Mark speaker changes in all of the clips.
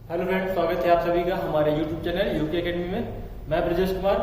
Speaker 1: Hello friends, स्वागत है आप सभी का हमारे यूट्यूब चैनल यूके एकेडमी में। मैं ब्रजेश कुमार।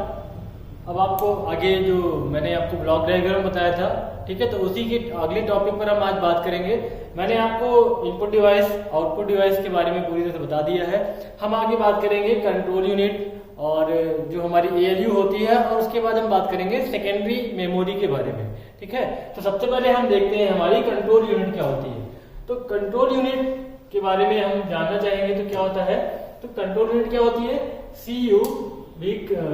Speaker 1: अब आपको आगे जो मैंने आपको ब्लॉक डायग्राम बताया था, ठीक है, तो उसी के अगले टॉपिक पर हम आज बात करेंगे। मैंने आपको इनपुट डिवाइस आउटपुट डिवाइस के बारे में पूरी तरह से बता दिया है। हम आगे बात करेंगे कंट्रोल यूनिट और जो हमारी एएलयू होती है, और उसके बाद हम बात करेंगे सेकेंडरी मेमोरी के बारे में। ठीक है, तो सबसे पहले हम देखते हैं हमारी कंट्रोल यूनिट क्या होती है। तो कंट्रोल यूनिट के बारे में हम जानना चाहेंगे तो क्या होता है। तो कंट्रोल यूनिट क्या होती है,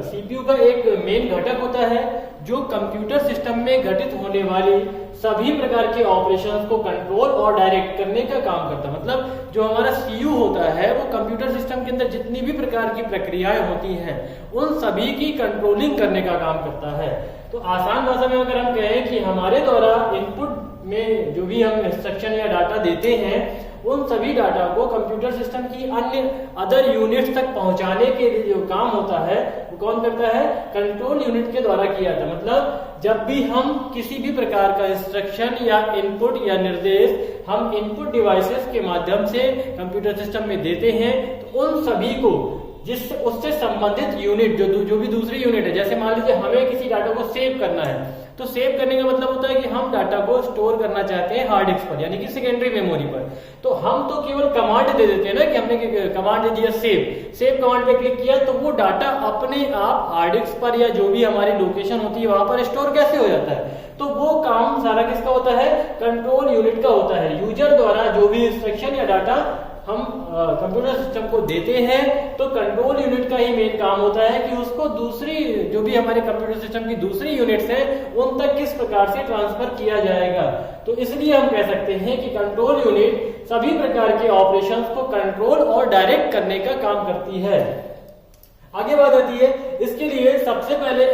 Speaker 1: सीपीयू का एक मेन घटक होता है जो कंप्यूटर सिस्टम में घटित होने वाली सभी प्रकार के ऑपरेशंस को कंट्रोल और डायरेक्ट करने का काम करता है। मतलब जो हमारा सीयू होता है वो कंप्यूटर सिस्टम के अंदर जितनी भी प्रकार की प्रक्रियाएं होती हैं उन सभी की कंट्रोलिंग करने का काम करता है। तो आसान भाषा में अगर हम कहें कि हमारे द्वारा इनपुट में जो भी हम इंस्ट्रक्शन या डाटा देते हैं उन सभी डाटा को कंप्यूटर सिस्टम की अन्य अदर यूनिट्स तक पहुंचाने के लिए जो काम होता है वो कौन करता है, कंट्रोल यूनिट के द्वारा किया जाता है। मतलब जब भी हम किसी भी प्रकार का इंस्ट्रक्शन या इनपुट या निर्देश हम इनपुट डिवाइसेस के माध्यम से कंप्यूटर सिस्टम में देते हैं तो उन सभी को जिससे उससे संबंधित यूनिट जो भी दूसरी यूनिट है, जैसे मान लीजिए हमें किसी डाटा को सेव करना है, तो सेव करने का मतलब होता है कि हम डाटा को स्टोर करना चाहते हैं हार्ड डिस्क पर, यानी कि सेकेंडरी मेमोरी पर। तो हम तो केवल कमांड दे देते हैं ना कि हमने कमांड दे दिया सेव कमांड पे क्लिक किया तो वो डाटा अपने आप हार्ड डिस्क पर या जो भी हमारी लोकेशन होती है वहां पर स्टोर कैसे हो जाता है। तो वो काम सारा किसका होता है, कंट्रोल यूनिट का होता है। यूजर द्वारा जो भी इंस्ट्रक्शन या डाटा हम कंप्यूटर सिस्टम को देते हैं तो कंट्रोल यूनिट का ही मेन काम होता है कि उसको दूसरी जो भी हमारे कंप्यूटर सिस्टम की दूसरी यूनिट्स हैं उन तक किस प्रकार से ट्रांसफर किया जाएगा। तो इसलिए हम कह सकते हैं कि कंट्रोल यूनिट सभी प्रकार के ऑपरेशंस को कंट्रोल और डायरेक्ट करने का काम करती है। आगे बात आती है, इसके लिए सबसे पहले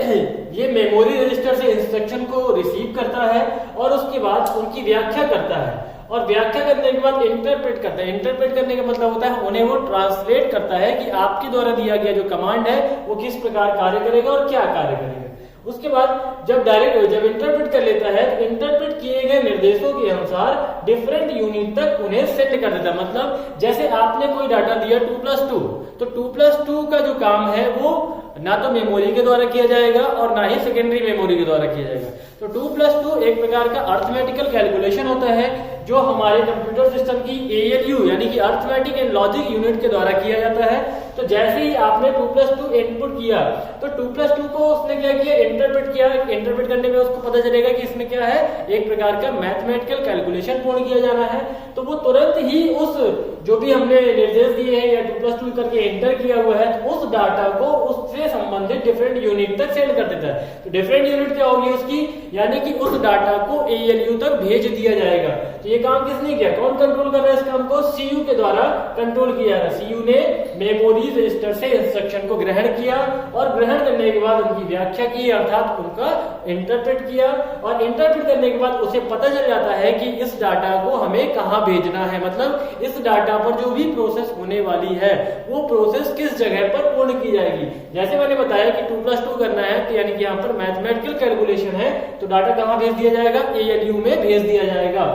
Speaker 1: ये मेमोरी रजिस्टर से इंस्ट्रक्शन को रिसीव करता है और उसके बाद उनकी व्याख्या करता है, और व्याख्या करने के बाद इंटरप्रेट करता है। इंटरप्रेट करने का मतलब होता है उन्हें वो ट्रांसलेट करता है कि आपके द्वारा दिया गया जो कमांड है वो किस प्रकार कार्य करेगा और क्या कार्य करेगा। उसके बाद जब इंटरप्रेट कर लेता है तो इंटरप्रेट किए गए निर्देशों के अनुसार डिफरेंट यूनिट तक उन्हें सेंड कर देता है। मतलब जैसे आपने कोई डाटा दिया 2+2, तो 2+2 का जो काम है वो ना तो मेमोरी के द्वारा किया जाएगा और ना ही सेकेंडरी मेमोरी के द्वारा किया जाएगा। तो 2+2 एक प्रकार का अर्थमेटिकल कैलकुलेशन होता है जो हमारे कंप्यूटर सिस्टम की एएलयू यानी कि अर्थमेटिक एंड लॉजिक यूनिट के द्वारा किया जाता है। तो जैसे ही आपने 2+2 इनपुट किया तो 2+2 को उसने क्या किया, इंटरप्रेट किया। इंटरप्रेट करने में उसको पता चलेगा कि इसमें क्या है, एक प्रकार का मैथमेटिकल कैलकुलेशन पूर्ण किया जाना है। तो वो तुरंत ही उस जो भी हमने निर्देश दिए हैं या 2+2 करके एंटर किया हुआ है तो उस डाटा को उससे संबंधित डिफरेंट यूनिट तक सेंड कर देता है। तो डिफरेंट यूनिट क्या होगी उसकी, यानी कि उस डाटा को एएलयू तक भेज दिया जाएगा। तो ये काम किसने किया, कौन कंट्रोल कर रहा है इस काम को, सीयू के द्वारा कंट्रोल किया है। सीयू ने मेमोरी रजिस्टर से इंस्ट्रक्शन को ग्रहण किया और ग्रहण करने के बाद उनकी व्याख्या की अर्थात उनका इंटरप्रेट किया, और इंटरप्रेट करने के बाद उसे पता चल जाता है कि इस डाटा को हमें कहां भेजना है। मतलब इस डाटा पर जो भी प्रोसेस होने वाली है वो प्रोसेस किस जगह पर पूर्ण की जाएगी। जैसे मैंने बताया कि 2+2 करना है तो यानी कि यहाँ पर मैथमेटिकल कैलकुलेशन है तो डाटा कहां भेज दिया जाएगा, एएलयू में भेज दिया जाएगा।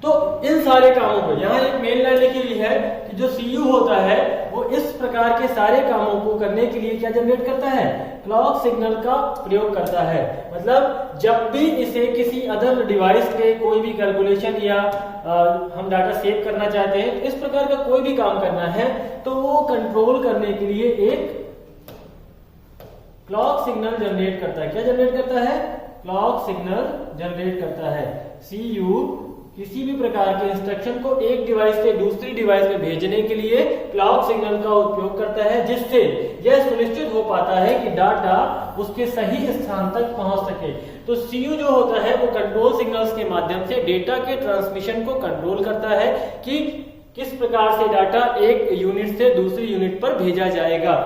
Speaker 1: तो इन सारे कामों को यहाँ एक मेन लाइन लिखी हुई है कि जो सीयू होता है वो इस प्रकार के सारे कामों को करने के लिए क्या जनरेट करता है, क्लॉक सिग्नल का प्रयोग करता है। मतलब जब भी इसे किसी अदर डिवाइस पे कोई भी कैलकुलेशन या हम डाटा सेव करना चाहते हैं, इस प्रकार का कोई भी काम करना है तो वो कंट्रोल करने के लिए एक क्लॉक सिग्नल जनरेट करता है। क्या जनरेट करता है, क्लॉक सिग्नल जनरेट करता है। सीयू किसी भी प्रकार के इंस्ट्रक्शन को एक डिवाइस से दूसरी डिवाइस में भेजने के लिए क्लॉक सिग्नल का उपयोग करता है, जिससे यह सुनिश्चित हो पाता है कि डाटा उसके सही स्थान तक पहुंच सके। तो सीयू जो होता है वो कंट्रोल सिग्नल्स के माध्यम से डेटा के ट्रांसमिशन को कंट्रोल करता है कि किस प्रकार से डाटा एक यूनिट से दूसरी यूनिट पर भेजा जाएगा।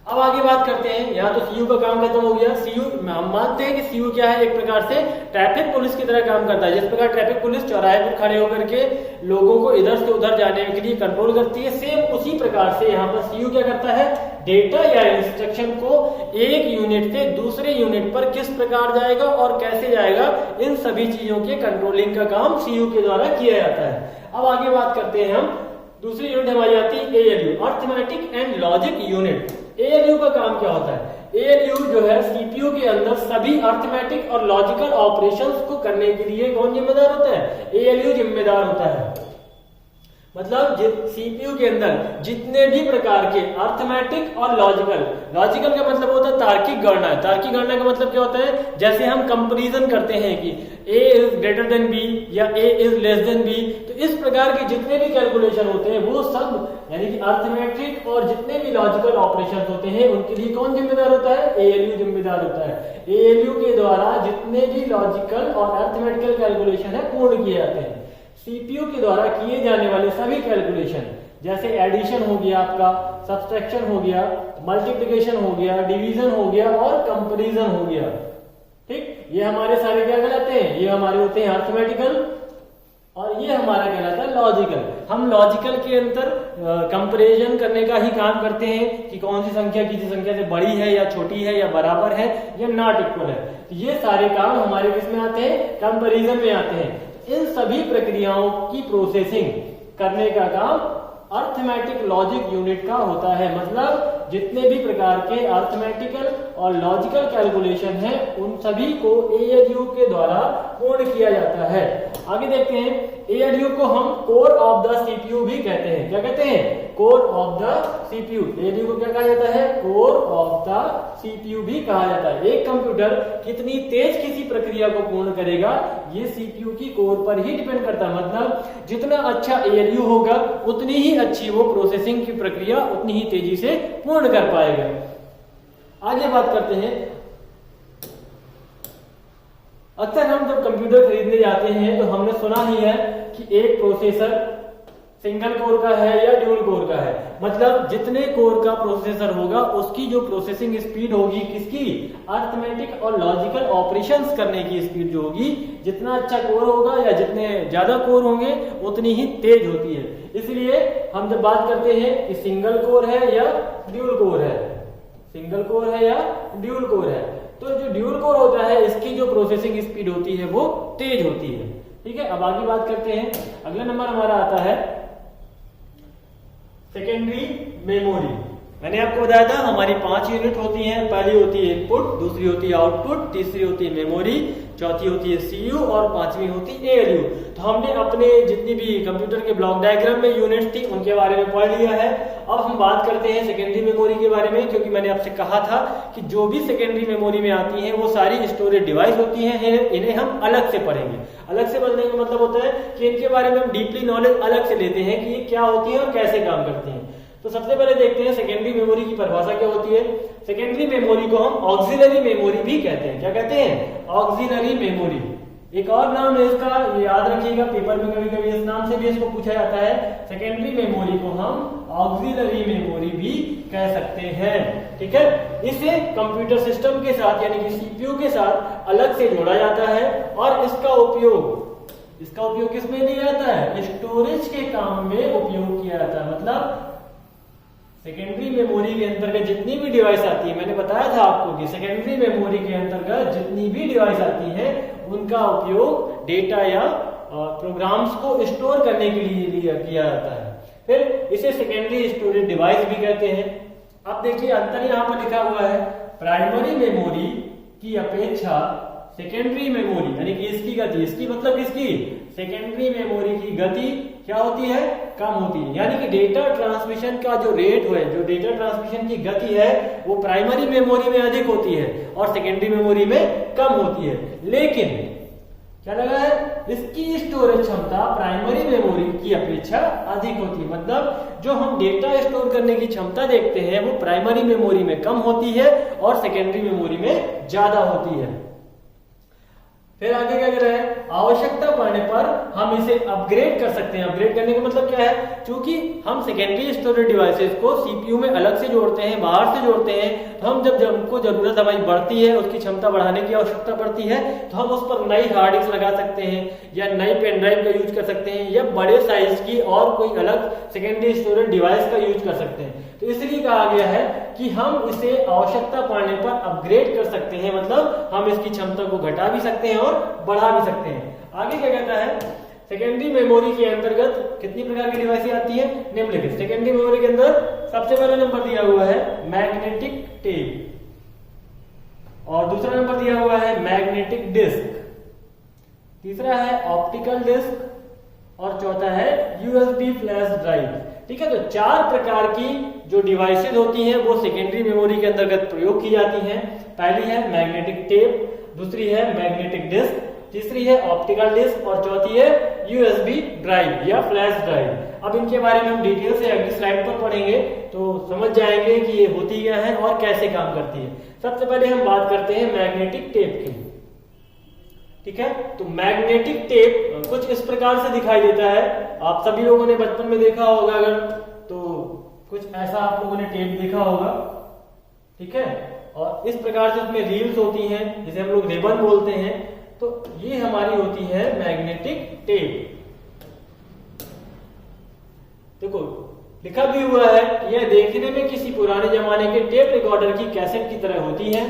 Speaker 1: अब आगे बात करते हैं, यहाँ तो सीयू का काम खत्म हो गया। सीयू हम मानते हैं कि सीयू क्या है, एक प्रकार से ट्रैफिक पुलिस की तरह काम करता है। जिस प्रकार ट्रैफिक पुलिस चौराहे पर खड़े होकर के लोगों को इधर से उधर जाने के लिए कंट्रोल करती है, सेम उसी प्रकार से यहाँ पर सीयू क्या करता है, डेटा या इंस्ट्रक्शन को एक यूनिट से दूसरे यूनिट पर किस प्रकार जाएगा और कैसे जाएगा, इन सभी चीजों के कंट्रोलिंग का काम सीयू के द्वारा किया जाता है। अब आगे बात करते हैं हम दूसरी यूनिट हमारी आती है ALU, arithmetic and logic unit. ALU का काम क्या होता है? ALU जो है सीपीयू के अंदर सभी अर्थमेटिक और लॉजिकल ऑपरेशंस को करने के लिए कौन जिम्मेदार होता है? ALU जिम्मेदार होता है। मतलब सीपीयू के अंदर जितने भी प्रकार के अर्थमेटिक और लॉजिकल का मतलब होता है तार्किक गणना। तार्किक गणना का मतलब क्या होता है? जैसे हम कंपैरिजन करते हैं कि A is greater than B या A is less than B, तो इस प्रकार के जितने भी कैलकुलेशन होते हैं वो सब यानी कि अर्थमेटिक और जितने भी लॉजिकल ऑपरेशन होते हैं उनके लिए कौन जिम्मेदार होता है? ALU जिम्मेदार होता है। ALU के द्वारा जितने भी लॉजिकल और अर्थमेटिकल कैलकुलेशन है पूर्ण किए जाते हैं। सीपीयू के द्वारा किए जाने वाले सभी कैलकुलेशन जैसे एडिशन हो गया, आपका सब्सट्रैक्शन हो गया, मल्टीप्लिकेशन हो गया, डिवीजन हो गया और कंपैरिजन हो गया, ठीक, ये हमारे सारे क्या कहलाते हैं? ये हमारे होते हैं अर्थमेटिकल और ये हमारा कहलाता है लॉजिकल। हम लॉजिकल के अंदर कंपैरिजन करने का ही काम करते हैं कि कौन सी संख्या किसी संख्या से बड़ी है या छोटी है या बराबर है या नॉट इक्वल है। तो ये सारे काम हमारे किस में आते हैं? कंपैरिजन में आते हैं। इन सभी प्रक्रियाओं की प्रोसेसिंग करने का काम अर्थमेटिक लॉजिक यूनिट का होता है। मतलब जितने भी प्रकार के अर्थमेटिकल और लॉजिकल कैलकुलेशन है उन सभी को ALU के द्वारा पूर्ण किया जाता है। आगे देखते हैं, ALU को हम कोर ऑफ द सीपीयू भी कहते हैं। क्या कहते हैं? Core of the CPU. ALU को क्या कहा जाता है? कोर ऑफ द सीपीयू भी कहा जाता है। एक कंप्यूटर कितनी तेज किसी प्रक्रिया को पूर्ण करेगा ये सीपीयू की कोर पर ही डिपेंड करता है। मतलब जितना अच्छा ALU होगा उतनी ही अच्छी वो प्रोसेसिंग की प्रक्रिया उतनी ही तेजी से पूर्ण कर पाएगा। आगे बात करते हैं, अक्सर हम जब कंप्यूटर खरीदने जाते हैं तो हमने सुना ही है कि एक प्रोसेसर सिंगल कोर का है या ड्यूल कोर का है। मतलब जितने कोर का प्रोसेसर होगा उसकी जो प्रोसेसिंग स्पीड होगी किसकी? अर्थमेटिक और लॉजिकल ऑपरेशंस करने की स्पीड जो होगी, जितना अच्छा कोर होगा या जितने ज्यादा कोर होंगे उतनी ही तेज होती है। इसलिए हम जब बात करते हैं कि सिंगल कोर है या ड्यूल कोर है, सिंगल कोर है या ड्यूल कोर है, तो जो ड्यूल कोर होता है इसकी जो प्रोसेसिंग स्पीड होती है वो तेज होती है। ठीक है, अब आगे बात करते हैं। अगला नंबर हमारा आता है सेकेंडरी मेमोरी। मैंने आपको बताया था हमारी 5 यूनिट होती हैं। पहली होती है इनपुट, दूसरी होती है आउटपुट, तीसरी होती है मेमोरी, चौथी होती है सीयू और पांचवी होती है ALU। तो हमने अपने जितनी भी कंप्यूटर के ब्लॉक डायग्राम में यूनिट थी उनके बारे में पढ़ लिया है। अब हम बात करते हैं सेकेंडरी मेमोरी के बारे में, क्योंकि मैंने आपसे कहा था कि जो भी सेकेंडरी मेमोरी में आती हैं वो सारी स्टोरेज डिवाइस होती हैं, इन्हें हम अलग से पढ़ेंगे। अलग से पढ़ने का मतलब होता है कि इनके बारे में हम डीपली नॉलेज अलग से लेते हैं कि ये क्या होती है और कैसे काम करती हैं। तो सबसे पहले देखते हैं सेकेंडरी मेमोरी की परिभाषा क्या होती है। सेकेंडरी मेमोरी को हम ऑक्सिलरी मेमोरी भी कहते हैं। क्या कहते हैं? Auxiliary memory. एक और नाम है इसका, ये याद रखिएगा, पेपर में कभी कभी इस नाम से भी इसको पूछा जाता है। सेकेंडरी मेमोरी को हम ऑक्सिलरी मेमोरी भी कह सकते हैं। ठीक है, इसे कंप्यूटर सिस्टम के साथ यानी कि सीपीयू के साथ अलग से जोड़ा जाता है और इसका उपयोग किस में लिया जाता है? स्टोरेज के काम में उपयोग किया जाता है। मतलब सेकेंडरी मेमोरी के अंतर्गत जितनी भी डिवाइस आती है, मैंने बताया था आपको कि सेकेंडरी मेमोरी के अंतर्गत जितनी भी डिवाइस आती है उनका उपयोग डेटा या प्रोग्राम्स को स्टोर करने के लिए किया जाता है। फिर इसे सेकेंडरी स्टोरेज डिवाइस भी कहते हैं। अब देखिए अंतर यहाँ पर लिखा हुआ है, प्राइमरी मेमोरी की अपेक्षा सेकेंडरी मेमोरी यानी कि इसकी गति, इसकी मतलब किसकी? सेकेंडरी मेमोरी की गति क्या होती है? कम होती है। यानी कि डेटा ट्रांसमिशन का जो रेट है, जो डेटा ट्रांसमिशन की गति है वो प्राइमरी मेमोरी में अधिक होती है और सेकेंडरी मेमोरी में कम होती है। लेकिन क्या लगा है? इसकी स्टोरेज क्षमता प्राइमरी मेमोरी की अपेक्षा अधिक होती है। मतलब जो हम डेटा स्टोर करने की क्षमता देखते हैं वो प्राइमरी मेमोरी में कम होती है और सेकेंडरी मेमोरी में ज्यादा होती है। फिर आगे क्या कर रहे हैं? आवश्यकता पड़ने पर हम इसे अपग्रेड कर सकते हैं। अपग्रेड करने का मतलब क्या है? क्योंकि हम सेकेंडरी स्टोरेज डिवाइसेस को सीपीयू में अलग से जोड़ते हैं, बाहर से जोड़ते हैं, तो हम जब हमको जरूरत हमारी बढ़ती है, उसकी क्षमता बढ़ाने की आवश्यकता पड़ती है, तो हम उस पर नई हार्ड डिस्क लगा सकते हैं या नई पेन ड्राइव का यूज कर सकते हैं या बड़े साइज की और कोई अलग सेकेंडरी स्टोरेज डिवाइस का यूज कर सकते हैं। तो इसलिए कहा गया है कि हम इसे आवश्यकता पड़ने पर अपग्रेड कर सकते हैं। मतलब हम इसकी क्षमता को घटा भी सकते हैं और बढ़ा भी सकते हैं। आगे क्या कहता है? सेकेंडरी मेमोरी के अंतर्गत कितनी प्रकार की डिवाइसें आती है, निम्नलिखित। सेकेंडरी मेमोरी के अंदर सबसे पहला नंबर दिया हुआ है मैग्नेटिक टेप, और दूसरा नंबर दिया हुआ है मैग्नेटिक डिस्क, तीसरा है ऑप्टिकल डिस्क, और चौथा है यूएसबी फ्लैश ड्राइव। ठीक है, तो 4 प्रकार की जो डिवाइसेज होती हैं वो सेकेंडरी मेमोरी के अंतर्गत प्रयोग की जाती हैं। पहली है मैग्नेटिक टेप, दूसरी है मैग्नेटिक डिस्क, तीसरी है ऑप्टिकल डिस्क, और चौथी है यूएसबी ड्राइव या फ्लैश ड्राइव। अब इनके बारे में हम डिटेल से अगली स्लाइड पर पढ़ेंगे तो समझ जाएंगे कि ये होती क्या है और कैसे काम करती है। सबसे पहले हम बात करते हैं मैग्नेटिक टेप की। ठीक है, तो मैग्नेटिक टेप कुछ इस प्रकार से दिखाई देता है। आप सभी लोगों ने बचपन में देखा होगा, अगर तो कुछ ऐसा आप लोगों ने टेप देखा होगा। ठीक है, और इस प्रकार से उसमें रील्स होती हैं जिसे हम लोग रिबन बोलते हैं। तो ये हमारी होती है मैग्नेटिक टेप। देखो लिखा भी हुआ है, यह देखने में किसी पुराने जमाने के टेप रिकॉर्डर की कैसेट की तरह होती है।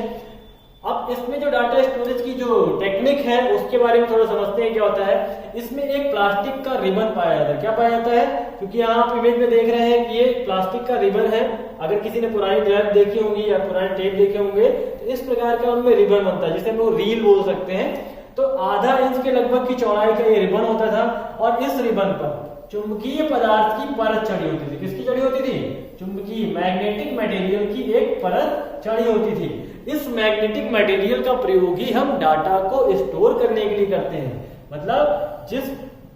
Speaker 1: अब इसमें जो डाटा स्टोरेज की जो टेक्निक है उसके बारे में थोड़ा समझते हैं क्या होता है। इसमें एक प्लास्टिक का रिबन पाया जाता है। क्या पाया जाता है, क्योंकि यहाँ आप इमेज में देख रहे हैं कि ये प्लास्टिक का रिबन है। अगर किसी ने पुरानी ड्राइव देखी होंगी या पुराने टेप देखे होंगे तो इस प्रकार का उनमें रिबन बनता है, जिसे हम लोग रील बोल सकते हैं। तो आधा इंच के लगभग की चौड़ाई का ये रिबन होता था, और इस रिबन पर चुंबकीय पदार्थ की परत चढ़ी होती थी। किसकी चढ़ी होती थी, चुंबकीय मैग्नेटिक मटेरियल की एक परत चढ़ी होती थी। इस मैग्नेटिक मटेरियल का प्रयोग ही हम डाटा को स्टोर करने के लिए करते हैं। मतलब जिस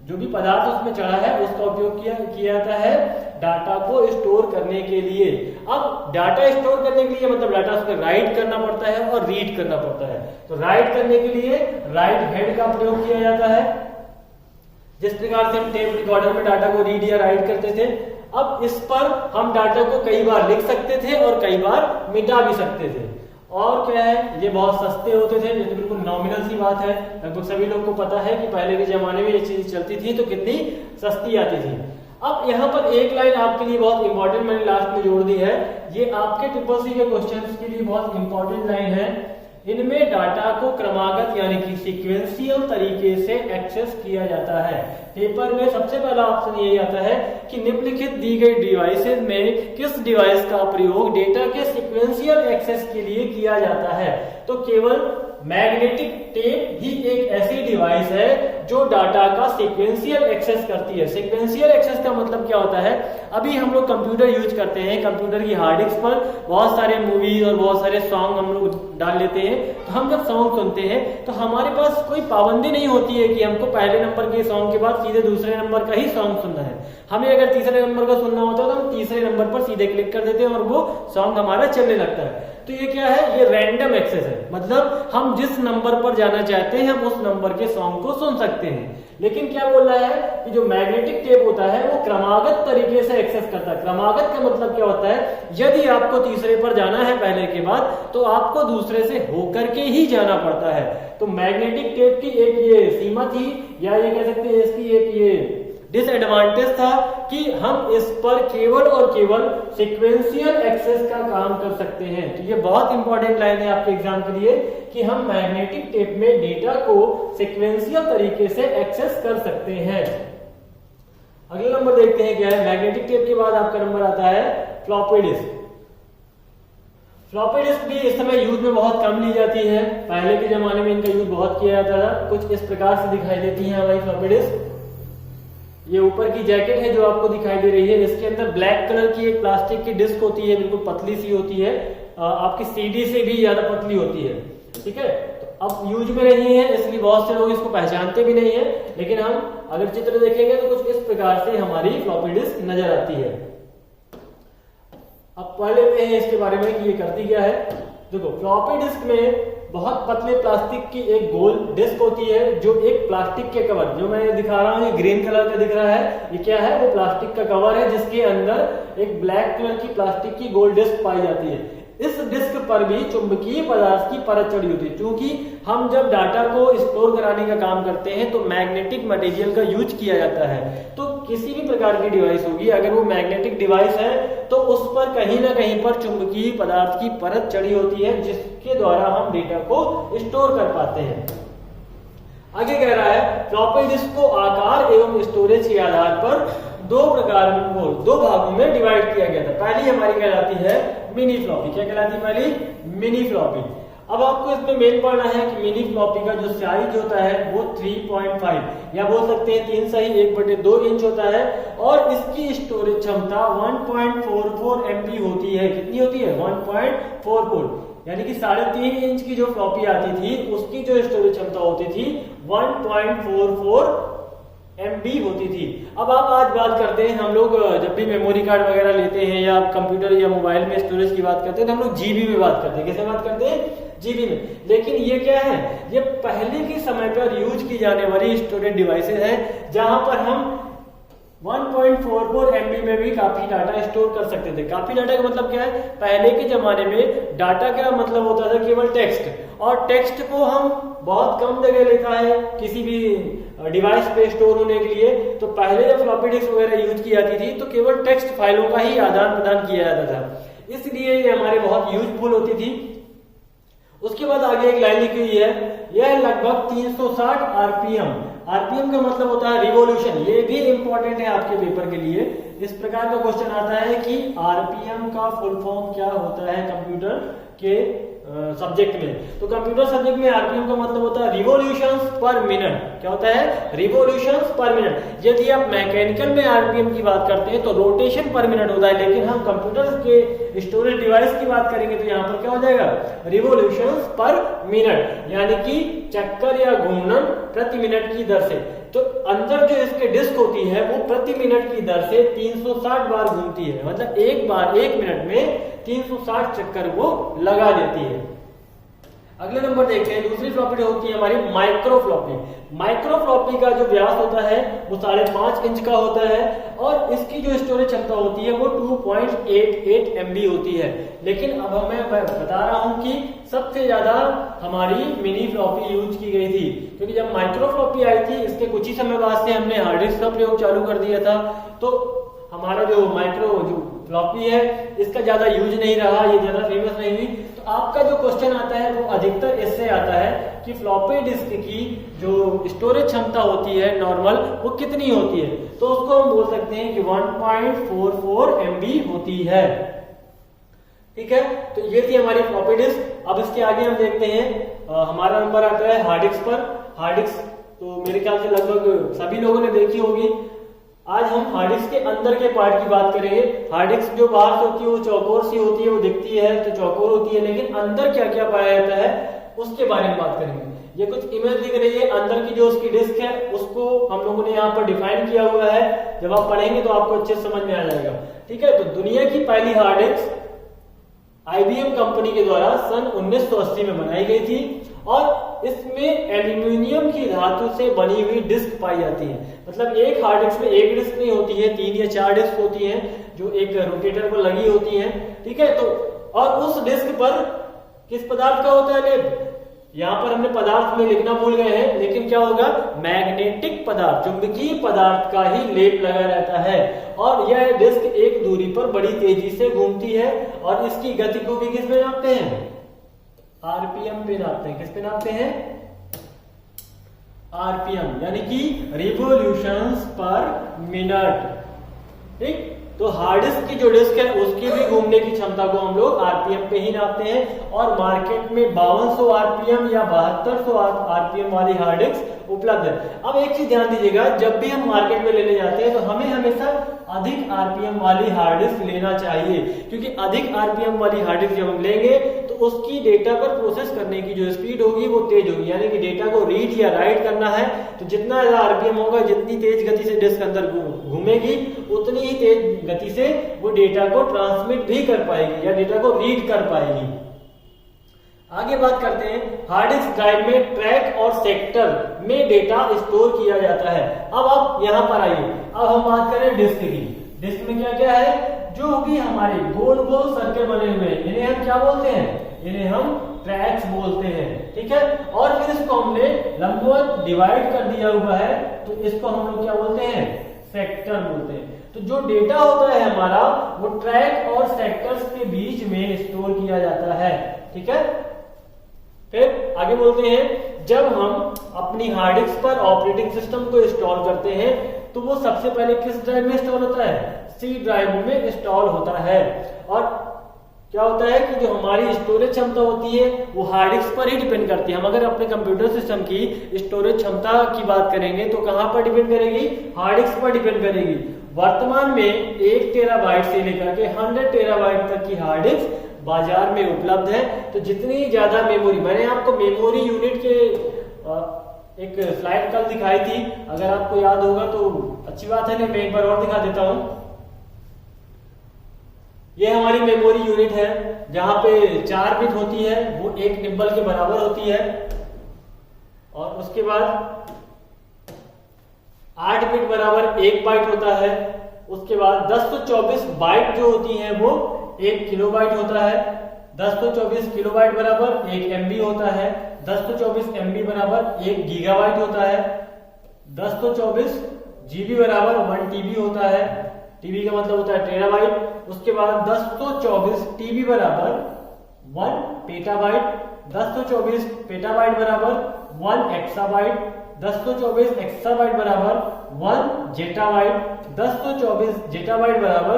Speaker 1: जो भी पदार्थ उसमें चढ़ा है उसका उपयोग किया जाता है डाटा को स्टोर करने के लिए। अब डाटा स्टोर करने के लिए मतलब डाटा उसमें राइट करना पड़ता है और रीड करना पड़ता है। तो राइट करने के लिए राइट हेड का प्रयोग किया जाता है, जिस प्रकार से हम टेप रिकॉर्डर में डाटा को रीड या राइट करते थे। अब इस पर हम डाटा को कई बार लिख सकते थे और कई बार मिटा भी सकते थे। और क्या है, ये बहुत सस्ते होते थे, ये तो बिल्कुल नॉमिनल सी बात है। लगभग सभी लोग को पता है कि पहले के जमाने में ये चीज चलती थी तो कितनी सस्ती आती थी। अब यहाँ पर एक लाइन आपके लिए बहुत इंपॉर्टेंट मैंने लास्ट में जोड़ दी है। ये आपके ट्रिपल सी के क्वेश्चंस के लिए बहुत इंपॉर्टेंट लाइन है। इनमें डाटा को क्रमागत यानी कि सीक्वेंशियल तरीके से एक्सेस किया जाता है। पेपर में सबसे पहला ऑप्शन यही आता है कि निम्नलिखित दी गई डिवाइसेज में किस डिवाइस का प्रयोग डेटा के सीक्वेंशियल एक्सेस के लिए किया जाता है। तो केवल मैग्नेटिक टेप ही एक ऐसी डिवाइस है जो डाटा का सीक्वेंशियल एक्सेस करती है। सीक्वेंशियल एक्सेस का मतलब क्या होता है, अभी हम लोग कंप्यूटर यूज करते हैं, कंप्यूटर की हार्ड डिस्क पर बहुत सारे मूवीज और बहुत सारे सॉन्ग हम लोग डाल लेते हैं। तो हम जब सॉन्ग सुनते हैं तो हमारे पास कोई पाबंदी नहीं होती है कि हमको पहले नंबर के सॉन्ग के बाद सीधे दूसरे नंबर का ही सॉन्ग सुनना है। हमें अगर तीसरे नंबर का सुनना होता है तो हम तीसरे नंबर पर सीधे क्लिक कर देते हैं और वो सॉन्ग हमारा चलने लगता है। तो ये क्या है, ये रैंडम एक्सेस है। मतलब हम जिस नंबर पर जाना चाहते हैं हम उस नंबर के सॉन्ग को सुन सकते हैं। लेकिन क्या बोल रहा है कि जो मैग्नेटिक टेप होता है वो क्रमागत तरीके से एक्सेस करता है। क्रमागत का मतलब क्या होता है, यदि आपको तीसरे पर जाना है पहले के बाद तो आपको दूसरे से होकर के ही जाना पड़ता है। तो मैग्नेटिक टेप की एक ये सीमा थी, या ये कह सकते हैं इसकी एक ये डिसएडवांटेज था कि हम इस पर केवल और केवल सीक्वेंशियल एक्सेस का काम कर सकते हैं। तो ये बहुत इंपॉर्टेंट लाइन है आपके एग्जाम के लिए कि हम मैग्नेटिक टेप में डेटा को सीक्वेंशियल तरीके से एक्सेस कर सकते हैं। अगला नंबर देखते हैं क्या है। मैग्नेटिक टेप के बाद आपका नंबर आता है फ्लॉपी डिस्क। फ्लॉपी डिस्क भी इस समय यूज में बहुत कम ली जाती है। पहले के जमाने में इनका यूज बहुत किया जाता था। कुछ इस प्रकार से दिखाई देती है हमारी फ्लॉपी डिस्क। ये ऊपर की जैकेट है जो आपको दिखाई दे रही है, इसके अंदर ब्लैक कलर की एक प्लास्टिक की डिस्क होती है, बिल्कुल पतली सी होती है, आपकी सीडी से भी ज्यादा पतली होती है। ठीक है, तो अब यूज में नहीं है इसलिए बहुत से लोग इसको पहचानते भी नहीं है। लेकिन हम अगर चित्र देखेंगे तो कुछ इस प्रकार से हमारी फ्लॉपी डिस्क नजर आती है। अब पहले में है इसके बारे में कि ये करती क्या है। देखो, फ्लॉपी डिस्क में बहुत पतले प्लास्टिक की एक गोल डिस्क होती है जो एक प्लास्टिक के कवर, जो मैं दिखा रहा हूँ ये ग्रीन कलर का दिख रहा है, ये क्या है, वो प्लास्टिक का कवर है जिसके अंदर एक ब्लैक कलर की प्लास्टिक की गोल डिस्क पाई जाती है। इस डिस्क पर भी चुंबकीय पदार्थ की परत चढ़ी होती है। क्योंकि हम जब डाटा को स्टोर कराने का काम करते हैं तो मैग्नेटिक मटेरियल का यूज किया जाता है। तो किसी भी प्रकार की डिवाइस होगी, अगर वो मैग्नेटिक डिवाइस है तो उस पर कहीं ना कहीं पर चुंबकीय पदार्थ की परत चढ़ी होती है जिसके द्वारा हम डेटा को स्टोर कर पाते हैं। आगे कह रहा है फ्लॉपी डिस्क को आकार एवं स्टोरेज के आधार पर दो भागों में डिवाइड किया गया था। पहली हमारी कहलाती है मिनी फ्लॉपी। क्या कहलाती है पहली? Mini floppy. अब आपको इसमें मेन पढ़ना है कि मिनी फ्लॉपी का जो साइज होता है वो 3.5 या बोल सकते हैं 3 सही 1/2 इंच होता है और इसकी स्टोरेज क्षमता 1.44 MB होती है। कितनी होती है? 1.44, यानी कि 3.5 इंच की जो फ्लॉपी आती थी उसकी जो स्टोरेज क्षमता होती थी 1.44 MB होती थी। अब आप आज बात करते हैं, हम लोग जब भी मेमोरी कार्ड वगैरह लेते हैं या कंप्यूटर या मोबाइल में स्टोरेज की बात करते हैं तो हम लोग जीबी में बात करते हैं। कैसे बात करते हैं? जीबी में। लेकिन ये क्या है? ये पहले के समय पर यूज की जाने वाली स्टोरेज डिवाइसेस है जहां पर हम 1.44 MB में भी काफी डाटा स्टोर कर सकते थे। काफी डाटा का मतलब क्या है? पहले के जमाने में डाटा का मतलब होता था केवल टेक्स्ट, और टेक्स्ट को हम बहुत कम जगह लेता है किसी भी डिवाइस पे स्टोर होने के लिए। तो पहले जब फ्लॉपी डिस्क वगैरह यूज की जाती थी तो केवल टेक्स्ट फाइलों का ही आदान प्रदान किया जाता था, इसलिए ये हमारे बहुत यूजफुल होती थी। उसके बाद आगे एक लाइन लिखी हुई है, यह लगभग 360 RPM। RPM का मतलब होता है रिवॉल्यूशन। ये भी इंपॉर्टेंट है आपके पेपर के लिए। इस प्रकार का क्वेश्चन आता है कि RPM का फुल फॉर्म क्या होता है कंप्यूटर के सब्जेक्ट में। तो कंप्यूटर सब्जेक्ट में RPM का मतलब होता है रिवॉल्यूशंस पर मिनट। क्या होता है? रिवॉल्यूशंस पर मिनट। यदि आप मैकेनिकल में RPM की बात करते हैं तो रोटेशन पर मिनट होता है, लेकिन हम कंप्यूटर के स्टोरेज डिवाइस की बात करेंगे तो यहाँ पर क्या हो जाएगा? रिवॉल्यूशंस पर मिनट, यानी कि चक्कर या घूर्णन प्रति मिनट की दर से। तो अंदर जो इसके डिस्क होती है वो प्रति मिनट की दर से 360 बार घूमती है, मतलब एक मिनट में 360 चक्कर वो लगा देती है। अगले नंबर देखते हैं, दूसरी फ्लॉपी होती है हमारी माइक्रो फ्लॉपी। माइक्रो फ्लॉपी का जो व्यास होता है वो 5.5 इंच का होता है और इसकी जो स्टोरेज क्षमता होती है वो 2.88 MB होती है। लेकिन अब मैं बता रहा हूं कि सबसे ज्यादा हमारी मिनी फ्लॉपी यूज की गई थी, क्योंकि जब माइक्रो फ्लॉपी आई थी इसके कुछ ही समय बाद से हमने हार्ड डिस्क का प्रयोग चालू कर दिया था। तो हमारा जो माइक्रो जो फ्लॉपी है इसका ज्यादा यूज नहीं रहा, ये ज्यादा फेमस नहीं हुई। तो आपका जो क्वेश्चन आता है वो अधिकतर इससे आता है कि फ्लॉपी डिस्क की जो स्टोरेज क्षमता होती है नॉर्मल वो कितनी होती है। तो उसको हम बोल सकते हैं कि 1.44 MB होती है। ठीक है, तो ये थी हमारी फ्लॉपी डिस्क। अब इसके आगे हम देखते हैं हमारा नंबर आता है हार्ड डिस्क पर। हार्ड डिस्क तो मेरे ख्याल से लगभग सभी लोगों ने देखी होगी। आज हम हार्ड डिस्क के अंदर के पार्ट की बात करेंगे। हार्ड डिस्क जो बाहर से होती है वो चौकोर सी होती है, वो दिखती है तो चौकोर होती है, लेकिन अंदर क्या क्या पाया जाता है उसके बारे में बात करेंगे। ये कुछ इमेज दिख रही है, अंदर की जो उसकी डिस्क है उसको हम लोगों ने यहाँ पर डिफाइन किया हुआ है। जब आप पढ़ेंगे तो आपको अच्छे समझ में आ जाएगा। ठीक है, तो दुनिया की पहली हार्ड डिस्क IBM कंपनी के द्वारा सन 1980 में बनाई गई थी और इसमें एल्यूमिनियम की धातु से बनी हुई डिस्क पाई जाती है। मतलब एक हार्ड डिस्क में एक डिस्क नहीं होती है, 3 या 4 डिस्क होती हैं जो एक रोटेटर पर लगी होती हैं। ठीक है, तो और उस डिस्क पर किस पदार्थ का होता है लेप? यहाँ पर हमने पदार्थ में लिखना भूल गए हैं, लेकिन क्या होगा? मैग्नेटिक पदार्थ, चुंबकीय पदार्थ का ही लेप लगा रहता है और यह डिस्क एक दूरी पर बड़ी तेजी से घूमती है और इसकी गति को भी किस पे नापते हैं? RPM पे नापते हैं। किस पे नापते हैं? RPM, यानी कि रिवॉल्यूशंस पर मिनट। ठीक, तो हार्ड डिस्क की जो डिस्क है उसकी भी घूमने की क्षमता को हम लोग RPM पे ही नापते हैं और मार्केट में 5200 RPM या 7200 RPM वाली हार्ड डिस्क उपलब्ध है। अब एक चीज ध्यान दीजिएगा, जब भी हम मार्केट में लेने जाते हैं तो हमें हमेशा अधिक RPM वाली हार्ड डिस्क लेना चाहिए, क्योंकि अधिक RPM वाली हार्ड डिस्क जब हम लेंगे तो उसकी डेटा पर प्रोसेस करने की जो स्पीड होगी वो तेज होगी। यानी कि डेटा को रीड या राइट करना है तो जितना ज्यादा RPM होगा, जितनी तेज गति से डिस्क अंदर घूमेगी उतनी ही तेज गति से वो डेटा को ट्रांसमिट भी कर पाएगी या डेटा को रीड कर पाएगी। आगे बात करते हैं, हार्ड डिस्क ड्राइव में ट्रैक और सेक्टर में डेटा स्टोर किया जाता है। अब आप यहाँ पर आइए, अब हम बात करें डिस्क की। डिस्क में क्या क्या है? जो भी हमारे गोल गोल सर्कल बने हुए हैं इन्हें हम क्या बोलते हैं? इन्हें हम ट्रैक्स बोलते हैं। ठीक है, और फिर इसको हमने लंबवत डिवाइड कर दिया हुआ है तो इसको हम लोग क्या बोलते हैं? सेक्टर बोलते हैं। तो जो डेटा होता है हमारा वो ट्रैक और सेक्टर्स के बीच में स्टोर किया जाता है। ठीक है, फिर आगे बोलते हैं, जब हम अपनी हार्ड डिस्क पर ऑपरेटिंग सिस्टम को इंस्टॉल करते हैं तो वो सबसे पहले किस ड्राइव में इंस्टॉल होता है? सी ड्राइव में इंस्टॉल होता है। और क्या होता है कि जो हमारी स्टोरेज क्षमता होती है वो हार्ड डिस्क पर ही डिपेंड करती है। हम अगर अपने कंप्यूटर सिस्टम की स्टोरेज क्षमता की बात करेंगे तो कहां पर डिपेंड करेगी? हार्ड डिस्क पर डिपेंड करेगी। वर्तमान में 1 टेराबाइट से लेकर के 100 टेराबाइट तक की हार्ड डिस्क बाजार में उपलब्ध है। तो जितनी ज्यादा मेमोरी, मैंने आपको मेमोरी यूनिट के एक स्लाइड कल दिखाई थी, अगर आपको याद होगा तो अच्छी बात है, मैं एक बार और दिखा देता हूं। ये हमारी मेमोरी यूनिट है जहां पे 4 बिट होती है, वो 1 निब्बल के बराबर होती है। और उसके बाद 8 बिट बराबर 1 बाइट होता है। उसके बाद 1024 बाइट जो होती है वो 1 किलोबाइट होता है। 1024 किलोबाइट बराबर 1 MB होता है। 1024 MB बराबर 1 गीगाबाइट होता है। 1024 GB बराबर 1 TB होता है। TB का मतलब होता है टेराबाइट। उसके बाद 1024 TB बराबर 1 पेटाबाइट। 1024 पेटाबाइट बराबर 1 एक्साबाइट। 1024 एक्साबाइट बराबर 1 जेटाबाइट। 1024 जेटाबाइट बराबर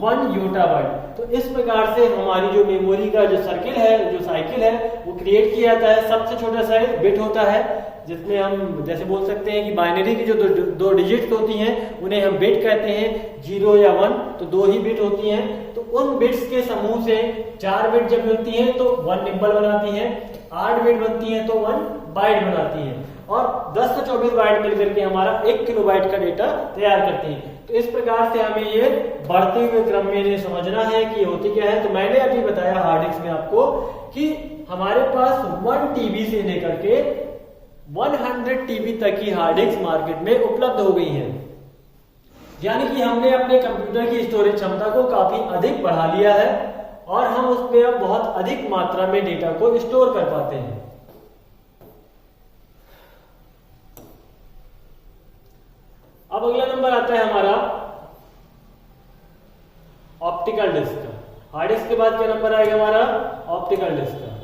Speaker 1: 1 योटाबाइट। तो इस प्रकार से हमारी जो मेमोरी का जो सर्किल है, जो साइकिल है, वो क्रिएट किया जाता है। सबसे छोटा साइज बिट होता है जिसमें हम जैसे बोल सकते हैं कि बाइनरी की जो दो डिजिट्स होती हैं उन्हें हम बिट कहते हैं, 0 या 1, तो 2 ही बिट होती हैं। तो उन बिट्स के समूह से 4 बिट जब मिलती हैं तो 1 निब्बल बनाती हैं, 8 बिट बनती हैं तो 1 बाइट बनाती हैं, और 10 से 24 बाइट मिलकर के हमारा 1 किलोबाइट का डेटा तैयार करती है। तो इस प्रकार से हमें ये बढ़ते हुए क्रम में समझना है कि होती क्या है। तो मैंने अभी बताया हार्ड डिस्क में आपको कि हमारे पास 1 TB से लेकर के 100 TB तक की हार्ड डिस्क मार्केट में उपलब्ध हो गई है। यानी कि हमने अपने कंप्यूटर की स्टोरेज क्षमता को काफी अधिक बढ़ा लिया है और हम उसमें अब बहुत अधिक मात्रा में डेटा को स्टोर कर पाते हैं। अब अगला नंबर आता है हमारा ऑप्टिकल डिस्क का। हार्ड डिस्क के बाद क्या नंबर आएगा हमारा? ऑप्टिकल डिस्क का।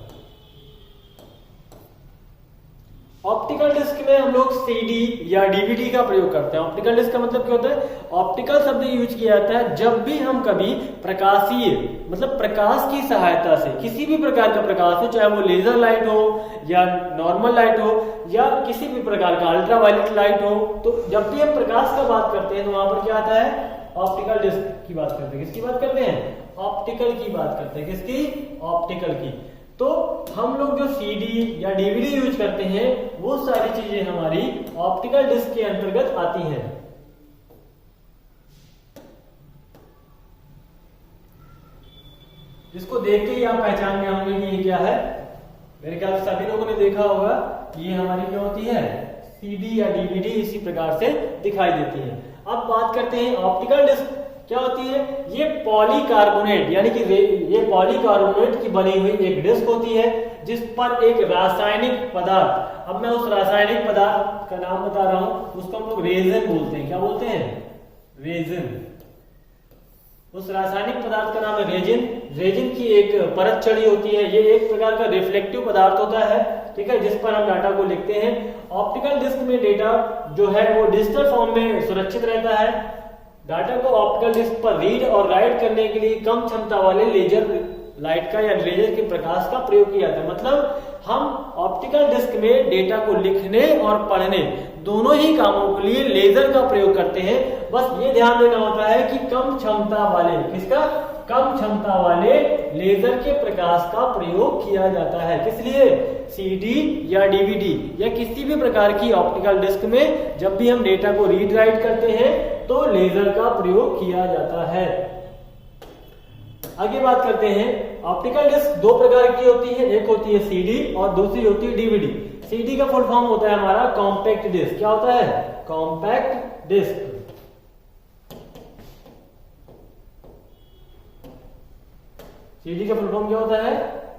Speaker 1: ऑप्टिकल डिस्क में हम लोग CD या DVD का प्रयोग करते हैं। ऑप्टिकल डिस्क का मतलब क्या होता है? ऑप्टिकल शब्द यूज किया जाता है जब भी हम कभी प्रकाशीय मतलब प्रकाश की सहायता से किसी भी प्रकार का प्रकाश हो, चाहे वो लेजर लाइट हो या नॉर्मल लाइट हो या किसी भी प्रकार का अल्ट्रावायलेट लाइट हो, तो जब भी हम प्रकाश का बात करते हैं तो वहां पर क्या आता है? ऑप्टिकल डिस्क की बात करते हैं। किसकी बात करते हैं? ऑप्टिकल की बात करते हैं। किसकी? ऑप्टिकल की। तो हम लोग जो CD या DVD यूज करते हैं वो सारी चीजें हमारी ऑप्टिकल डिस्क के अंतर्गत आती हैं। इसको देख के ही आप पहचान गए होंगे कि ये क्या है। मेरे ख्याल से सभी लोगों ने देखा होगा कि ये हमारी क्या होती है? CD या DVD इसी प्रकार से दिखाई देती है। अब बात करते हैं ऑप्टिकल डिस्क क्या होती है। ये पॉलीकार्बोनेट यानी कि ये पॉलीकार्बोनेट की बनी हुई एक डिस्क होती है जिस पर एक रासायनिक पदार्थ, अब मैं उस रासायनिक पदार्थ का नाम बता रहा हूं, उसको हम लोग रेजिन बोलते हैं। क्या बोलते हैं? रेजिन। उस रासायनिक पदार्थ का नाम है रेजिन। रेजिन की एक परत चढ़ी होती है। ये एक प्रकार का रिफ्लेक्टिव पदार्थ होता है, ठीक है, जिस पर हम डाटा को लिखते हैं। ऑप्टिकल डिस्क में डेटा जो है वो डिजिटल फॉर्म में सुरक्षित रहता है। डाटा को ऑप्टिकल डिस्क पर रीड और राइट करने के लिए कम क्षमता वाले लेजर लाइट का या लेजर के प्रकाश का प्रयोग किया जाता है। मतलब हम ऑप्टिकल डिस्क में डेटा को लिखने और पढ़ने दोनों ही कामों के लिए लेजर का प्रयोग करते हैं। बस ये ध्यान देना होता है कि कम क्षमता वाले, किसका? कम क्षमता वाले लेजर के प्रकाश का प्रयोग किया जाता है। किस लिए? CD या DVD या किसी भी प्रकार की ऑप्टिकल डिस्क में जब भी हम डेटा को रीड राइट करते हैं तो लेजर का प्रयोग किया जाता है। आगे बात करते हैं। ऑप्टिकल डिस्क 2 प्रकार की होती है, एक होती है CD और दूसरी होती है DVD। CD का फुल फॉर्म होता है हमारा कॉम्पैक्ट डिस्क। क्या होता है? Compact disc. CD का फुल फॉर्म क्या होता है?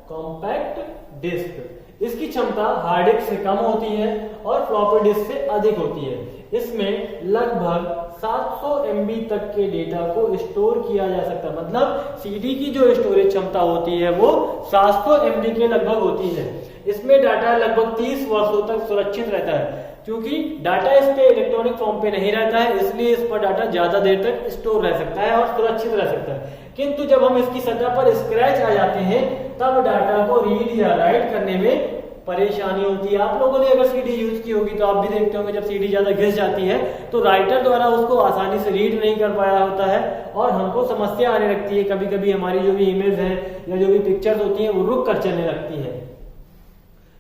Speaker 1: Compact disc. इसकी क्षमता हार्ड डिस्क से कम होती है और फ्लॉपी डिस्क से अधिक होती है। इसमें लगभग 700 MB तक के डेटा को स्टोर किया जा सकता है। मतलब CD की जो स्टोरेज क्षमता होती है वो 700 MB के लगभग होती है। इसमें डाटा लगभग 30 वर्षों तक सुरक्षित रहता है। क्योंकि डाटा इस पे इलेक्ट्रॉनिक फॉर्म पे नहीं रहता है, इसलिए इस पर डाटा ज्यादा देर तक स्टोर रह सकता है और सुरक्षित रह सकता है। किंतु जब हम इसकी सतह पर स्क्रैच आ जाते हैं तब डाटा को रीड या राइट करने में परेशानी होती है। आप लोगों ने अगर सीडी यूज की होगी तो आप भी देखते होंगे जब सीडी ज्यादा घिस जाती है तो राइटर द्वारा उसको आसानी से रीड नहीं कर पाया होता है और हमको समस्या आने लगती है। कभी कभी हमारी जो भी इमेज है या जो भी पिक्चर्स होती है वो रुक कर चलने लगती है।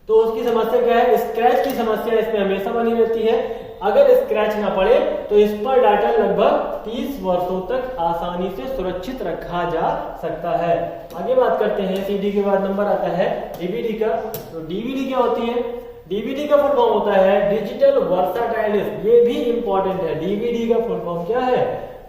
Speaker 1: तो उसकी समस्या क्या है, स्क्रैच की समस्या इसमें हमेशा बनी रहती है। अगर स्क्रैच ना पड़े तो इस पर डाटा लगभग 30 वर्षों तक आसानी से सुरक्षित रखा जा सकता है। आगे बात करते हैं, सीडी के बाद नंबर आता है डीवीडी का। तो डीवीडी क्या होती है? डीवीडी का फुल फॉर्म होता है डिजिटल वर्साटाइल डिस्क। ये भी इंपॉर्टेंट है, डीवीडी का फुल फॉर्म क्या है?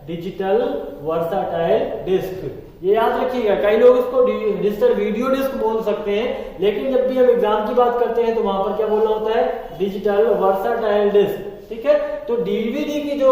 Speaker 1: Digital versatile disc. ये याद रखिएगा, कई लोग इसको डिजिटल वीडियो डिस्क बोल सकते हैं, लेकिन जब भी हम एग्जाम की बात करते हैं तो वहां पर क्या बोलना होता है? Digital versatile disc. ठीक है, तो डीवीडी की जो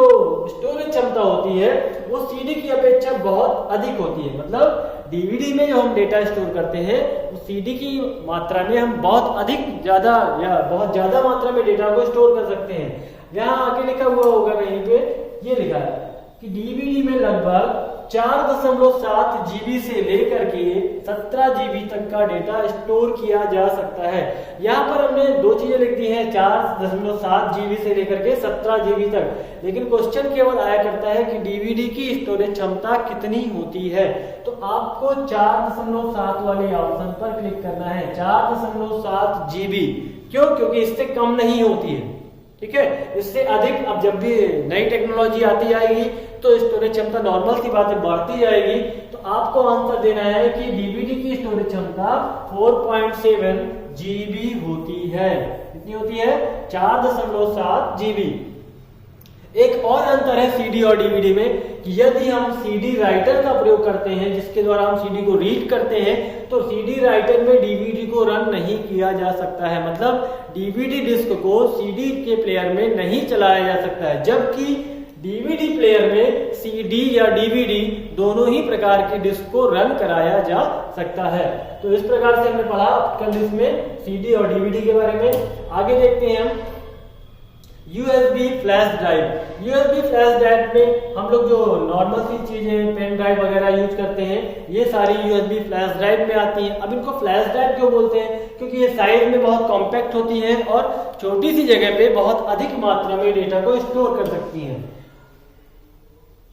Speaker 1: स्टोरेज क्षमता होती है वो सीडी की अपेक्षा बहुत अधिक होती है। मतलब डीवीडी में जो हम डेटा स्टोर करते हैं वो सीडी की मात्रा में हम बहुत अधिक ज्यादा या बहुत ज्यादा मात्रा में डेटा को स्टोर कर सकते हैं। यहाँ आगे लिखा हुआ होगा कहीं पे, ये लिखा है कि डीवीडी में लगभग 4.7 जीबी से लेकर के 17 जीबी तक का डेटा स्टोर किया जा सकता है। यहाँ पर हमने दो चीजें लिख दी हैं, 4.7 जीबी से लेकर के 17 जीबी तक। लेकिन क्वेश्चन केवल आया करता है कि डीवीडी की स्टोरेज क्षमता कितनी होती है। तो आपको 4.7 वाले ऑप्शन पर क्लिक करना है, 4.7 जीबी। क्यों? क्योंकि इससे कम नहीं होती है। ठीक है, इससे अधिक अब जब भी नई टेक्नोलॉजी आती जाएगी तो स्टोरेज क्षमता नॉर्मल सी बात है बढ़ती जाएगी। तो आपको आंसर देना है कि डीवीडी की स्टोरेज क्षमता 4.7 जीबी होती है। कितनी होती है? 4.7 जीबी। एक और अंतर है सीडी और डीवीडी में कि यदि हम सीडी राइटर का प्रयोग करते हैं जिसके द्वारा हम सीडी को रीड करते हैं तो सीडी राइटर में डीवीडी को रन नहीं किया जा सकता है। मतलब डीवीडी डिस्क को सीडी के प्लेयर में नहीं चलाया जा सकता है, जबकि डीवीडी प्लेयर में सीडी या डीवीडी दोनों ही प्रकार की डिस्क को रन कराया जा सकता है। तो इस प्रकार से हमने पढ़ा कल इसमें सीडी और डीवीडी के बारे में। आगे देखते हैं हम USB flash drive. USB flash drive में हम लोग जो नॉर्मल सी चीजें पेन ड्राइव वगैरह यूज करते हैं ये सारी यूएसबी फ्लैश ड्राइव में आती हैं। अब इनको फ्लैश ड्राइव क्यों बोलते हैं? क्योंकि ये साइज में बहुत कॉम्पैक्ट होती है और छोटी सी जगह पे बहुत अधिक मात्रा में डेटा को स्टोर कर सकती हैं।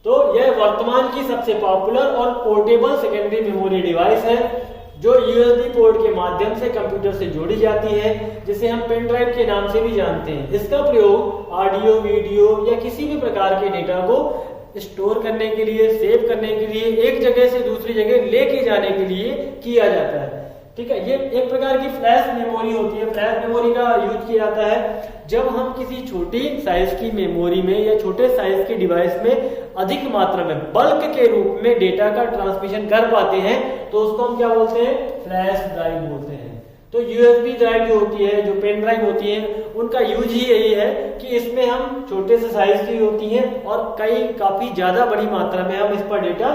Speaker 1: तो यह वर्तमान की सबसे पॉपुलर और पोर्टेबल सेकेंडरी मेमोरी डिवाइस है जो यूएसबी पोर्ट के माध्यम से कंप्यूटर से जोड़ी जाती है, जिसे हम पेन ड्राइव के नाम से भी जानते हैं। इसका प्रयोग ऑडियो, वीडियो या किसी भी प्रकार के डेटा को स्टोर करने के लिए, सेव करने के लिए, एक जगह से दूसरी जगह लेके जाने के लिए किया जाता है। ठीक है, ये एक प्रकार की फ्लैश मेमोरी होती है। फ्लैश मेमोरी का यूज किया जाता है जब हम किसी छोटी साइज की मेमोरी में या छोटे साइज की डिवाइस में अधिक मात्रा में बल्क के रूप में डेटा का ट्रांसमिशन कर पाते हैं तो उसको हम क्या बोलते हैं? फ्लैश ड्राइव बोलते हैं। तो यूएसबी ड्राइव जो होती है, जो पेन ड्राइव होती है, उनका यूज ही यही है कि इसमें हम छोटे से साइज की होती हैं और काफी ज्यादा बड़ी मात्रा में हम इस पर डेटा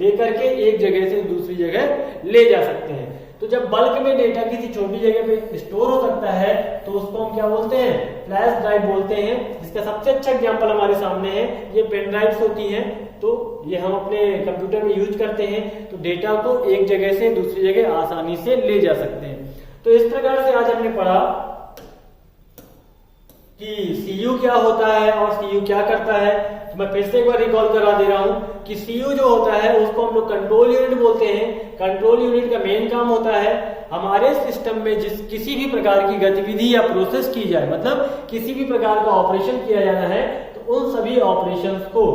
Speaker 1: लेकर के एक जगह से दूसरी जगह ले जा सकते हैं। तो जब बल्क में डेटा किसी छोटी जगह पे स्टोर हो सकता है तो उसको हम क्या बोलते हैं? फ्लैश ड्राइव बोलते हैं। इसका सबसे अच्छा एग्जांपल हमारे सामने है, ये पेन ड्राइव्स होती हैं। तो ये हम अपने कंप्यूटर में यूज करते हैं तो डेटा को एक जगह से दूसरी जगह आसानी से ले जा सकते हैं। तो इस प्रकार से आज हमने पढ़ा कि सीयू क्या होता है और सीयू क्या करता है। तो मैं फिर से एक बार रिकॉल करा दे रहा हूं कि सीयू जो होता है उसको हम लोग कंट्रोल यूनिट बोलते हैं। कंट्रोल यूनिट का मेन काम होता है हमारे सिस्टम में किसी भी प्रकार की गतिविधि या प्रोसेस की जाए, मतलब किसी भी प्रकार का ऑपरेशन किया जाना है तो उन सभी ऑपरेशंस को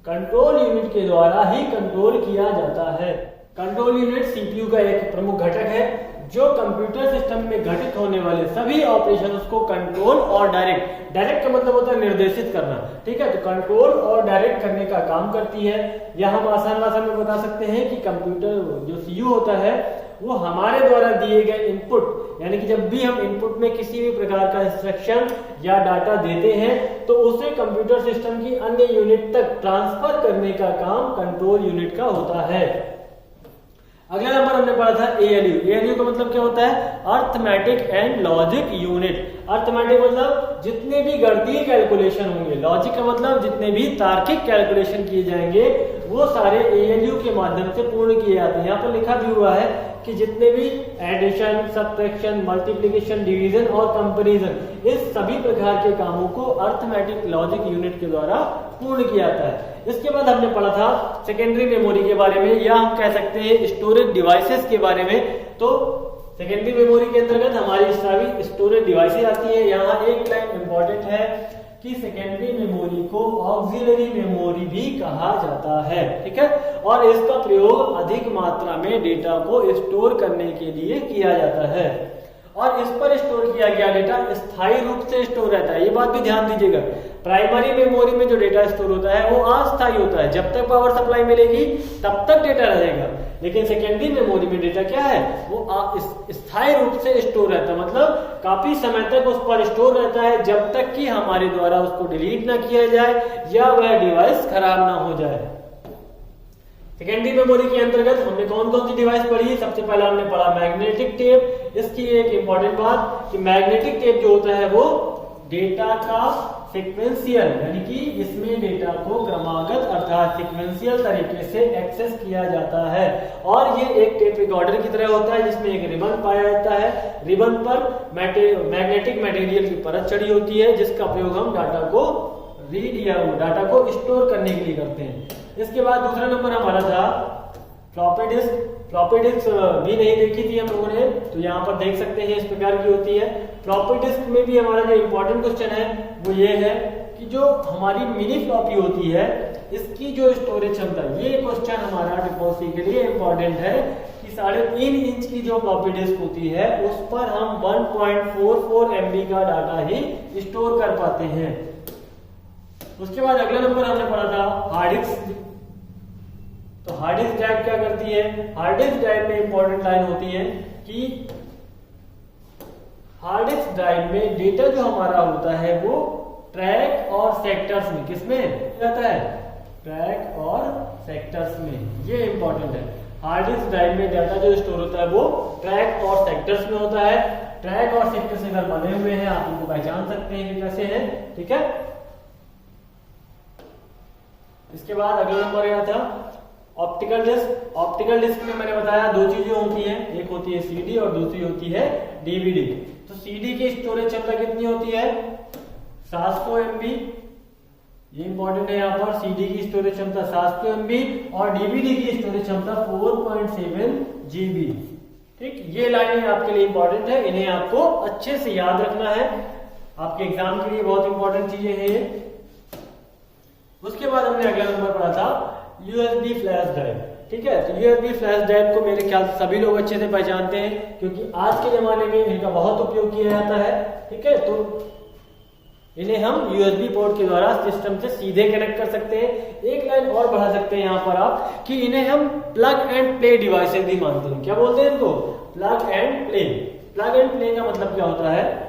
Speaker 1: कंट्रोल यूनिट के द्वारा ही कंट्रोल किया जाता है। कंट्रोल यूनिट सीपीयू का एक प्रमुख घटक है जो कंप्यूटर सिस्टम में घटित होने वाले सभी ऑपरेशंस को कंट्रोल और डायरेक्ट का मतलब होता है निर्देशित करना। ठीक है, तो कंट्रोल और डायरेक्ट करने का काम करती है। या हम आसान भाषा में बता सकते हैं कि कंप्यूटर जो सीयू होता है वो हमारे द्वारा दिए गए इनपुट, यानी कि जब भी हम इनपुट में किसी भी प्रकार का इंस्ट्रक्शन या डाटा देते हैं तो उसे कंप्यूटर सिस्टम की अन्य यूनिट तक ट्रांसफर करने का काम कंट्रोल यूनिट का होता है। अगला नंबर हमने पढ़ा था ALU। ALU का मतलब क्या होता है? Arithmetic and logic unit. Arithmetic मतलब जितने भी गणितीय कैलकुलेशन होंगे, लॉजिक का मतलब जितने भी तार्किक कैलकुलेशन किए जाएंगे वो सारे ALU के माध्यम से पूर्ण किए जाते हैं। यहाँ पर लिखा भी हुआ है कि जितने भी एडिशन, सब्ट्रैक्शन, मल्टीप्लिकेशन, डिवीजन और कंपैरिजन, इस सभी प्रकार के कामों को अर्थमेटिक लॉजिक यूनिट के द्वारा पूर्ण किया जाता है। इसके बाद हमने पढ़ा था सेकेंडरी मेमोरी के बारे में, या हम कह सकते हैं स्टोरेज डिवाइसेस के बारे में। तो सेकेंडरी मेमोरी के अंतर्गत हमारी सभी स्टोरेज डिवाइसेस आती है। यहाँ एक लाइन इंपॉर्टेंट है कि सेकेंडरी मेमोरी को ऑक्सिलरी मेमोरी भी कहा जाता है, ठीक है। और इसका प्रयोग अधिक मात्रा में डेटा को स्टोर करने के लिए किया जाता है। और इस पर स्टोर किया गया डेटा स्थायी रूप से स्टोर रहता है। ये बात भी ध्यान दीजिएगा, प्राइमरी मेमोरी में जो डेटा स्टोर होता है वो अस्थायी होता है, जब तक पावर सप्लाई मिलेगी तब तक डेटा रहेगा। लेकिन सेकेंडरी मेमोरी में डेटा क्या है, वो स्थायी रूप से स्टोर रहता है, मतलब काफी समय तक उस पर स्टोर रहता है, जब तक कि हमारे द्वारा उसको डिलीट ना किया जाए या वह डिवाइस खराब ना हो जाए। सेकेंडरी मेमोरी के अंतर्गत हमने कौन कौन सी डिवाइस पढ़ी? सबसे पहला हमने पढ़ा मैग्नेटिक टेप। इसकी एक इंपॉर्टेंट बात कि मैग्नेटिक टेप जो होता है वो डेटा का सीक्वेंशियल, यानी कि इसमें डेटा को क्रमागत अर्थात सीक्वेंशियल तरीके से एक्सेस किया जाता है। और ये एक टेप रिकॉर्डर की तरह होता है जिसमें एक रिबन पाया जाता है। रिबन पर मैग्नेटिक मटेरियल की परत चढ़ी होती है जिसका प्रयोग हम डाटा को रीड या डाटा को स्टोर करने के लिए करते हैं। इसके बाद दूसरा नंबर हमारा था फ्लॉपी डिस्क। फ्लॉपी डिस्क भी नहीं देखी थी हम लोगों ने, तो यहाँ पर देख सकते हैं इस प्रकार की होती है। फ्लॉपी डिस्क में भी हमारा जो इम्पोर्टेंट क्वेश्चन है वो ये है कि जो हमारी मिनी फ्लॉपी होती है इसकी जो स्टोरेज क्षमता, ये क्वेश्चन हमारा ट्रिपल के लिए इम्पोर्टेंट है कि 3.5 इंच की जो फ्लॉपी डिस्क होती है उस पर हम 1.44 MB का डाटा ही स्टोर कर पाते हैं। उसके बाद अगला नंबर हमने पढ़ा था हार्ड डिस्क। तो हार्ड डिस्क ड्राइव क्या करती है? हार्ड डिस्क ड्राइव में इंपॉर्टेंट लाइन होती है कि हार्ड डिस्क ड्राइव में डेटा जो हमारा होता है वो ट्रैक और सेक्टर्स में, किसमें जाता है? ट्रैक और सेक्टर्स में। ये इंपॉर्टेंट है, हार्ड डिस्क ड्राइव में डाटा जो स्टोर होता है वो ट्रैक और सेक्टर्स में होता है। ट्रैक और सेक्टर्स अगर बने हुए हैं आप उनको पहचान सकते हैं कि कैसे हैं, ठीक है। इसके बाद अगला नंबर क्या था? Optical disc. ऑप्टिकल डिस्क में मैंने बताया दो चीजें होती हैं, एक होती है CD और दूसरी होती है DVD। तो CD की स्टोरेज क्षमता कितनी होती है? 700 MB। ये इंपॉर्टेंट है, यहाँ पर CD की स्टोरेज क्षमता 700 MB और DVD की स्टोरेज क्षमता 4.7 GB। ठीक, ये लाइनें आपके लिए इंपॉर्टेंट है, इन्हें आपको अच्छे से याद रखना है, आपके एग्जाम के लिए बहुत इंपॉर्टेंट चीजें हैं ये। उसके बाद हमने अगला नंबर पढ़ा था USB फ्लैश ड्राइव, ठीक है। तो USB फ्लैश ड्राइव को मेरे ख्याल से सभी लोग अच्छे से पहचानते हैं क्योंकि आज के जमाने में इनका बहुत उपयोग किया जाता है, ठीक है। तो इन्हें हम USB पोर्ट के द्वारा सिस्टम से सीधे कनेक्ट कर सकते हैं। एक लाइन और बढ़ा सकते हैं यहाँ पर आप कि इन्हें हम प्लग एंड प्ले डिवाइसेस भी मानते हैं। क्या बोलते हैं इनको? Plug and play. Plug and play का मतलब क्या होता है?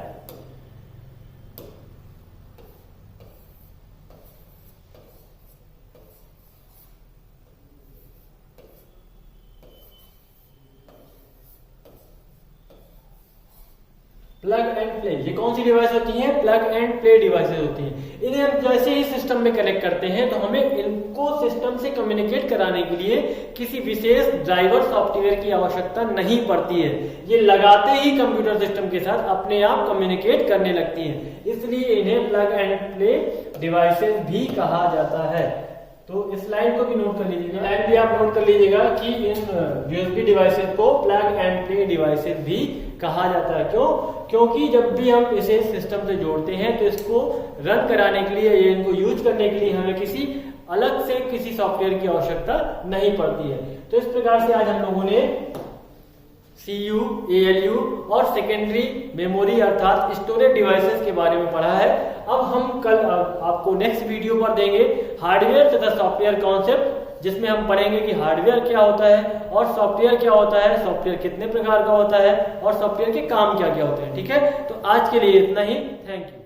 Speaker 1: प्लग एंड प्ले, ये कौन सी डिवाइस होती है? प्लग एंड प्ले डिवाइसेस होती हैं। इन्हें हम जैसे ही सिस्टम में कनेक्ट करते हैं तो हमें इनको सिस्टम से कम्युनिकेट कराने के लिए किसी विशेष ड्राइवर सॉफ्टवेयर की आवश्यकता नहीं पड़ती है। ये लगाते ही कंप्यूटर सिस्टम के साथ अपने आप कम्युनिकेट करने लगती हैं, इसलिए इन्हें प्लग एंड प्ले डिवाइसेस भी कहा जाता है। तो इस लाइन को भी नोट कर लीजिएगा, लाइन भी आप नोट कर लीजिएगा कि इन USB डिवाइसेस को प्लग एंड प्ले डिवाइसेस भी कहा जाता है। क्यों? क्योंकि जब भी हम इसे सिस्टम से जोड़ते हैं तो इसको रन कराने के लिए या इनको यूज करने के लिए हमें किसी अलग से किसी सॉफ्टवेयर की आवश्यकता नहीं पड़ती है। तो इस प्रकार से आज हम लोगों ने CU, ALU और सेकेंडरी मेमोरी अर्थात स्टोरेज डिवाइसेस के बारे में पढ़ा है। अब हम कल आपको नेक्स्ट वीडियो पर देंगे हार्डवेयर तथा सॉफ्टवेयर कॉन्सेप्ट, जिसमें हम पढ़ेंगे कि हार्डवेयर क्या होता है और सॉफ्टवेयर क्या होता है, सॉफ्टवेयर कितने प्रकार का होता है और सॉफ्टवेयर के काम क्या क्या होते हैं। ठीक है, तो आज के लिए इतना ही। Thank you.